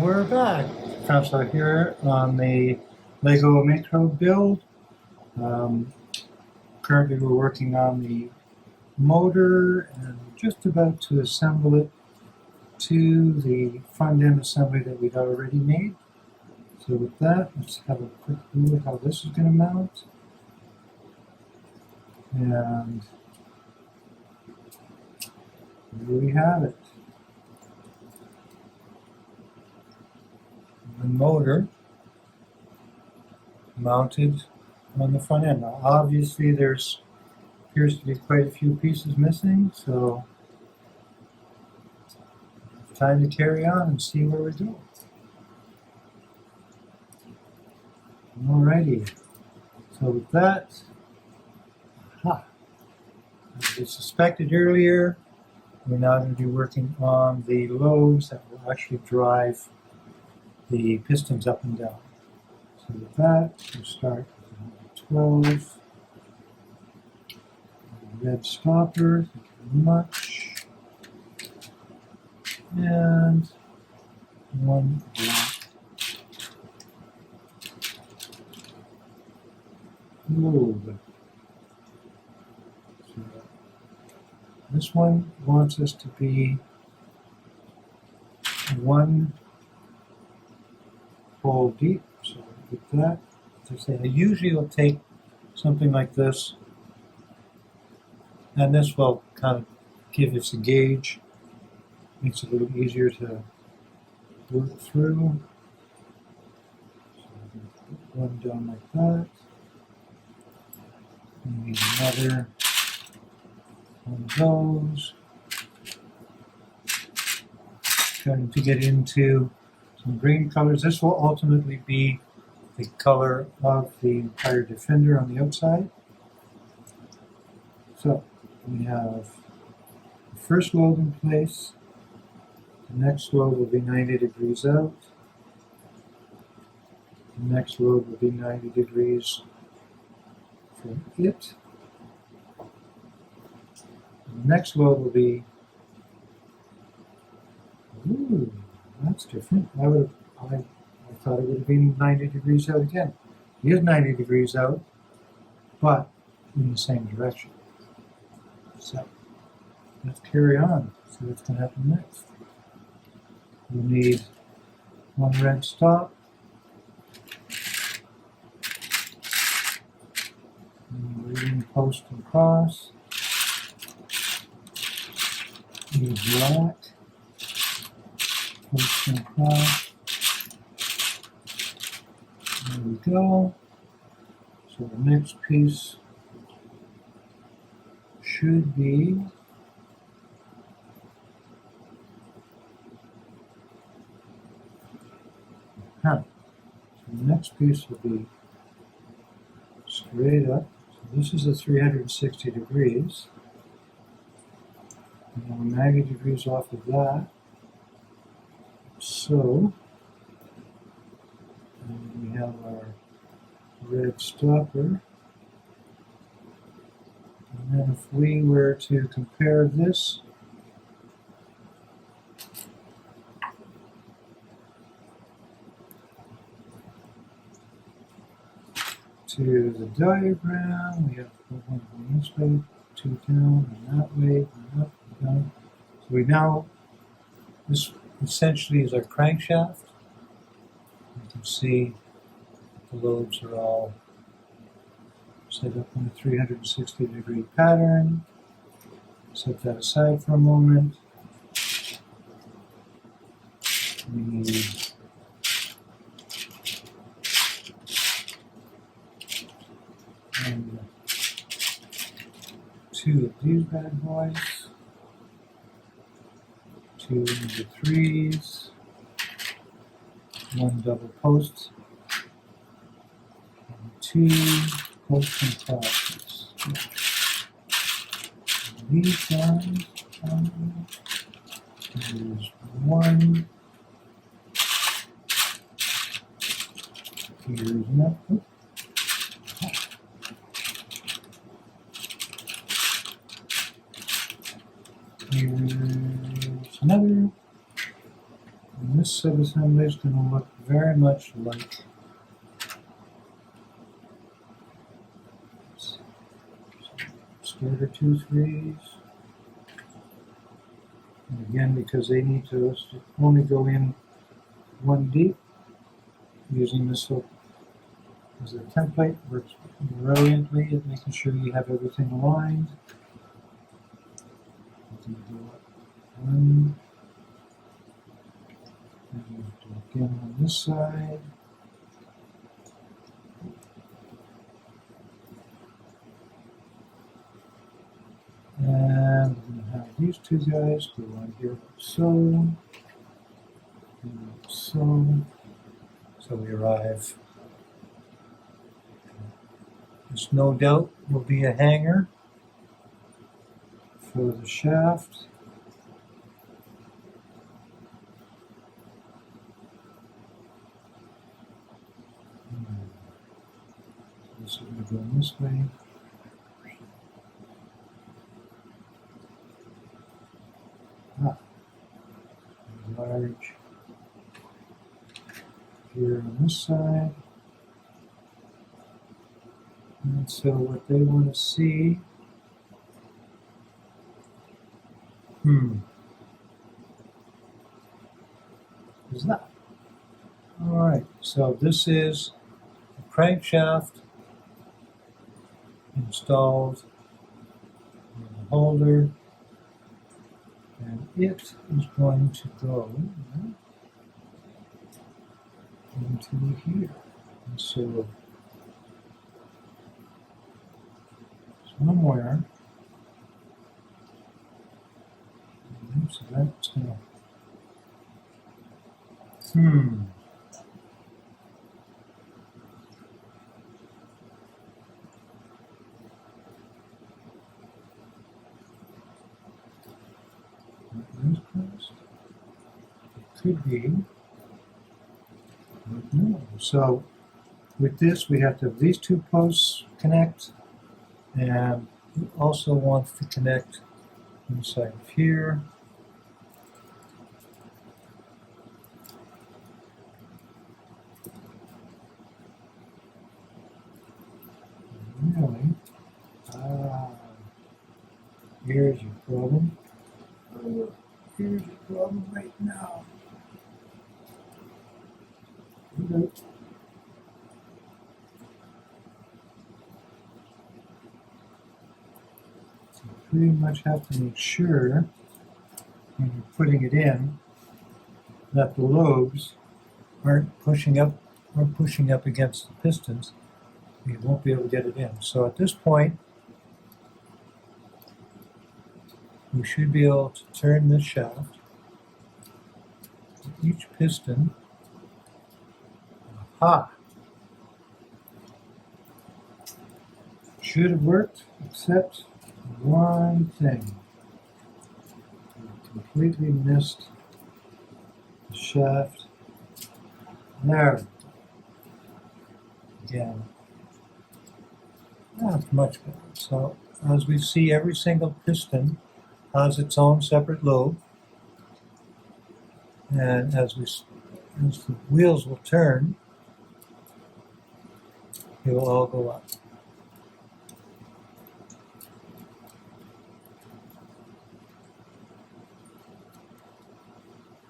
We're back. Francois here on the Lego Metro build. Currently we're working on the motor and just about to assemble it to the front end assembly that we'd already made. So with that, let's have a quick look at how this is going to mount. And here we have it. The motor mounted on the front end. Now obviously there's appears to be quite a few pieces missing, so it's time to carry on and see where we go. Alrighty, so with that, as I suspected earlier, we're now going to be working on the loads that will actually drive the pistons up and down. So with that, we'll start with 12. Red stopper, thank you very much. And one black lobe. So this one wants us to be one hole deep. So with that, as I say, I usually will take something like this, and this will kind of give us a gauge. Makes it a little easier to work through. So I'm going to put one down like that. We need another one of those. Starting to get into some green colors. This will ultimately be the color of the entire Defender on the outside. So we have the first lobe in place. The next lobe will be 90 degrees out. The next lobe will be 90 degrees for it. The next lobe will be, ooh, that's different. I thought it would have been 90 degrees out again. It is 90 degrees out, but in the same direction. So let's carry on. See what's going to happen next. We'll need one red stop. Reading post and cross. Need black. Post and cross. There we go. So the next piece should be so the next piece will be straight up. So this is at 360 degrees. And we're 90 degrees off of that. So and we have our red stopper. And then if we were to compare this to the diagram, we have one going this way, two down, and that way, and up, and down. So we now, this essentially is our crankshaft. You can see the lobes are all set up in a 360 degree pattern. Set that aside for a moment. We need two of these bad boys, two number threes, one double post, and two post and crosses. These ones, there's one. Here's another. Here's another. And this subassembly is going to look very much like starter 2-3s. And again, because they need to only go in one deep, using this as a template works brilliantly at making sure you have everything aligned. You can go up one, and you do it again on this side. And we're going to have these two guys go on here like so, so we arrive. This no doubt will be a hanger for the shaft. This is going to go this way. Large here on this side. And so what they want to see, is that. Alright, so this is a crankshaft installed in the holder, and it is going to go into here. And so somewhere, so that's going to, it could be, no. So with this, we have to have these two posts connect, and we also want to connect inside of here. Really? Here's your problem. Here's your problem right now. Okay. So you pretty much have to make sure when you're putting it in that the lobes aren't pushing up against the pistons. You won't be able to get it in. So at this point, we should be able to turn this shaft. Each piston. Aha! Should have worked, except one thing. We completely missed the shaft. There. Again. That's much better. So, as we see, every single piston has its own separate lobe, and as the wheels will turn, they will all go up.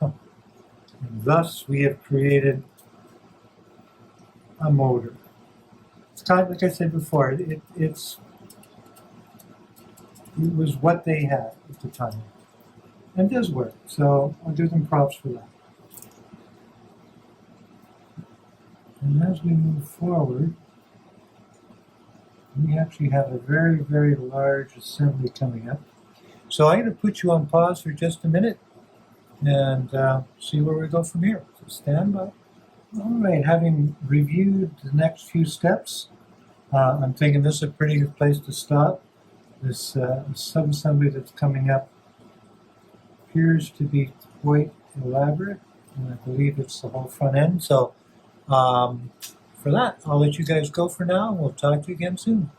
And thus, we have created a motor. It's kind of like I said before. It was what they had at the time. And it does work, so I'll give them props for that. And as we move forward, we actually have a very, very large assembly coming up. So I'm going to put you on pause for just a minute and see where we go from here. So stand by. All right, having reviewed the next few steps, I'm thinking this is a pretty good place to stop. This subassembly that's coming up appears to be quite elaborate, and I believe it's the whole front end. So for that, I'll let you guys go for now, and we'll talk to you again soon.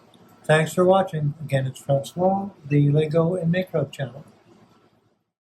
Thanks for watching. Again, it's Francois, the Lego and Make Route channel.